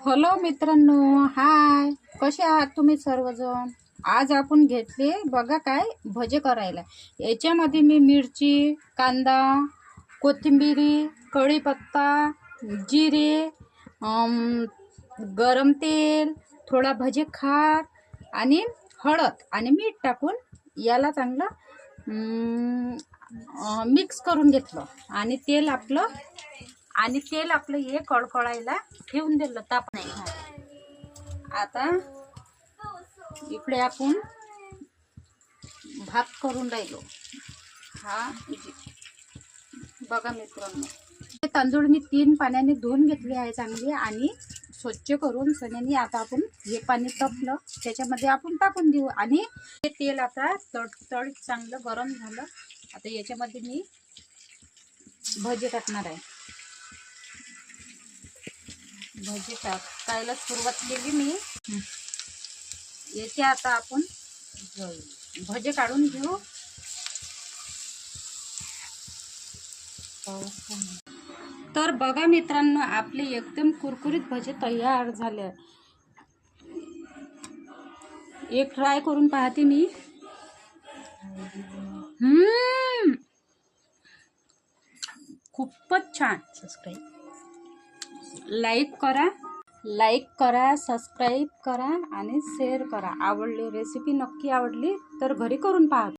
Hello मित्रांनो, हाय. कसे आहात तुम्ही सर्वजण? आज आपण घेतले बघा काय भजे करायला. याच्यामध्ये मी मिरची, कांदा, कोथिंबिरी, कढीपत्ता, जिरे, गरम तेल, थोडा भजे खार आणि हळद आणि मीठ टाकून याला चांगलं मिक्स करून घेतलं आणि तेल आपलं हे कळकळायला ठेवून दिलं. ताप नाही. आता इकडे आपण भात करून राहिलो. हा बघा मित्रांनो, हे तांदूळ मी 3 पाण्याने धुवून घेतले आहे चांगले आणि स्वच्छ करून सण्याने. आता आपण हे पाणी तापलं त्याच्यामध्ये आपण टाकून देऊ आणि हे तेल आता तड चांगलं गरम झालं. आता याच्यामध्ये मी भजे टाकणार आहे. भजी टाकायला सुरुवात केली मी. याचे आता आपण भजे काढून घेऊ. तर बघा मित्रांनो, आपले एकदम कुरकुरीत भजे तयार झाले. एक ट्राय करून पाहते मी. खूपच छान. लाईक करा, सबस्क्राईब करा आणि शेअर करा. आवडली रेसिपी नक्की आवडली तर घरी करून पहा.